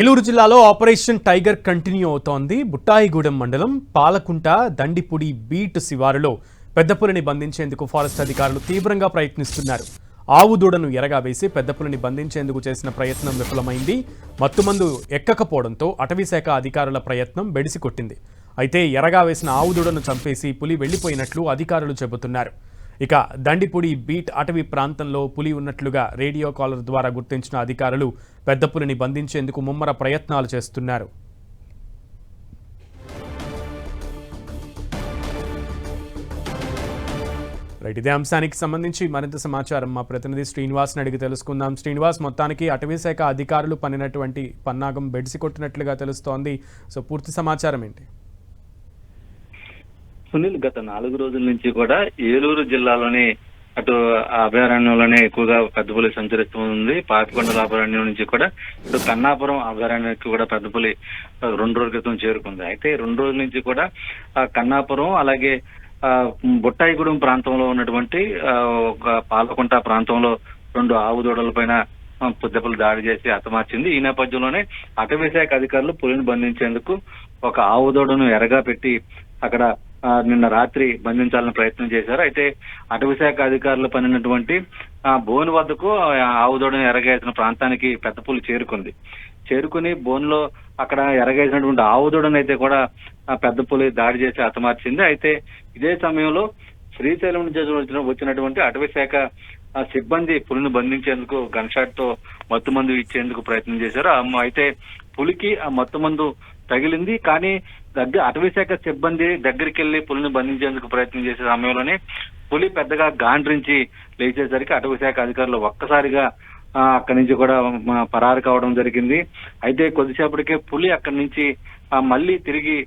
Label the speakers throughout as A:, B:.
A: ఏలూరు జిల్లాలో operation tiger continue అవుతోంది. బుట్టాయిగూడెం మండలం పాలకుంట దండిపుడి బీట్ శివారులో పెద్దపులిని బంధించేందుకు ఫారెస్ట్ అధికారులు తీవ్రంగా ప్రయత్నిస్తున్నారు. ఆవు దూడను ఎరగా వేసి పెద్దపులిని బంధించేందుకు చేసిన ప్రయత్నం విఫలమైంది. మత్తుమందు ఎక్కకపోవడంతో అటవీశాఖ అధికారుల ప్రయత్నం బెడిసికొట్టింది. అయితే ఎరగా వేసిన ఆవు దూడను చంపేసి పులి వెళ్లిపోయినట్లు అధికారులు చెబుతున్నారు. ఇక దండిపుడి బీట్ అటవీ ప్రాంతంలో పులి ఉన్నట్లుగా రేడియో కాలర్ ద్వారా గుర్తించిన అధికారులు పెద్ద పులిని బంధించేందుకు ముమ్మర ప్రయత్నాలు చేస్తున్నారు. ఇదే అంశానికి సంబంధించి మరింత సమాచారం మా ప్రతినిధి శ్రీనివాస్ని అడిగి తెలుసుకుందాం. శ్రీనివాస్, మొత్తానికి అటవీశాఖ అధికారులు పన్నినటువంటి పన్నాగం బెడిసి కొట్టినట్లుగా తెలుస్తోంది. సో పూర్తి సమాచారం ఏంటి?
B: సునీల్, గత 4 రోజుల నుంచి కూడా ఏలూరు జిల్లాలోని అటు అభయారణ్యంలోనే ఎక్కువగా పెద్ద పులి సంచరిస్తుంది. పాపికొండల అభయారణ్యం నుంచి కూడా ఇటు కన్నాపురం అభయారణ్యానికి కూడా పెద్ద పులి 2 రోజుల క్రితం చేరుకుంది. అయితే 2 రోజుల నుంచి కూడా కన్నాపురం అలాగే బుట్టాయిగూడెం ప్రాంతంలో ఉన్నటువంటి ఒక పాలకుంట ప్రాంతంలో 2 ఆవు దూడల పైన పెద్దపులి దాడి చేసి హతమార్చింది. ఈ నేపథ్యంలోనే అటవీశాఖ అధికారులు పులిని బంధించేందుకు ఒక ఆవు దూడను ఎరగా పెట్టి అక్కడ నిన్న రాత్రి బంధించాలని ప్రయత్నం చేశారు. అయితే అటవీశాఖ అధికారులు పనినటువంటి బోన్ వద్దకు ఆవు దూడను ఎరగేసిన ప్రాంతానికి పెద్ద పులి చేరుకుని బోన్లో అక్కడ ఎరగేసినటువంటి ఆవు దూడను అయితే కూడా పెద్ద పులి దాడి చేసి హతమార్చింది. అయితే ఇదే సమయంలో శ్రీశైలం నుంచి వచ్చినటువంటి అటవీశాఖ సిబ్బంది పులిని బంధించేందుకు గన్ షాట్ తో మత్తుమందు ఇచ్చేందుకు ప్రయత్నం చేశారు. అయితే పులికి ఆ మత్తుమందు తగిలింది. కానీ అటవీశాఖ సిబ్బంది దగ్గరికి వెళ్లి పులిని బంధించేందుకు ప్రయత్నం చేసే సమయంలోనే పులి పెద్దగా గాండ్రించి లేచేసరికి అటవీశాఖ అధికారులు ఒక్కసారిగా అక్కడి నుంచి కూడా పరారు కావడం జరిగింది. అయితే కొద్దిసేపటికే పులి అక్కడి నుంచి మళ్ళీ తిరిగి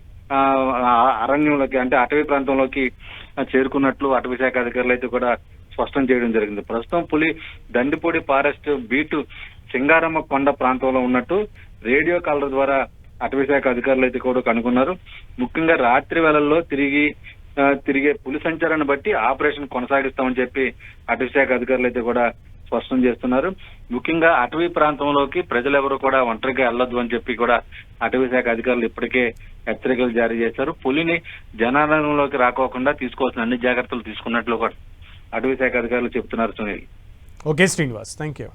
B: అరణ్యంలోకి అంటే అటవీ ప్రాంతంలోకి చేరుకున్నట్లు అటవీశాఖ అధికారులు అయితే కూడా స్పష్టం చేయడం జరిగింది. ప్రస్తుతం పులి దండిపూడి ఫారెస్ట్ బీటు సింగారమ్మ కొండ ప్రాంతంలో ఉన్నట్టు రేడియో కాలర్ ద్వారా అటవీశాఖ అధికారులు అయితే కూడా కనుగొన్నారు. ముఖ్యంగా రాత్రి వేళల్లో తిరిగే పులి సంచారాన్ని బట్టి ఆపరేషన్ కొనసాగిస్తామని చెప్పి అటవీశాఖ అధికారులు అయితే కూడా స్పష్టం చేస్తున్నారు. ముఖ్యంగా అటవీ ప్రాంతంలోకి ప్రజలెవరూ కూడా ఒంటరిగా వెళ్లొద్దు అని చెప్పి కూడా అటవీశాఖ అధికారులు ఇప్పటికే హెచ్చరికలు జారీ చేశారు. పులిని జనాలయంలోకి రాకోకుండా తీసుకోవాల్సిన అన్ని జాగ్రత్తలు తీసుకున్నట్లు కూడా అటవీశాఖ అధికారులు చెబుతున్నారు. Sunil.
A: Okay Srinivas, thank you.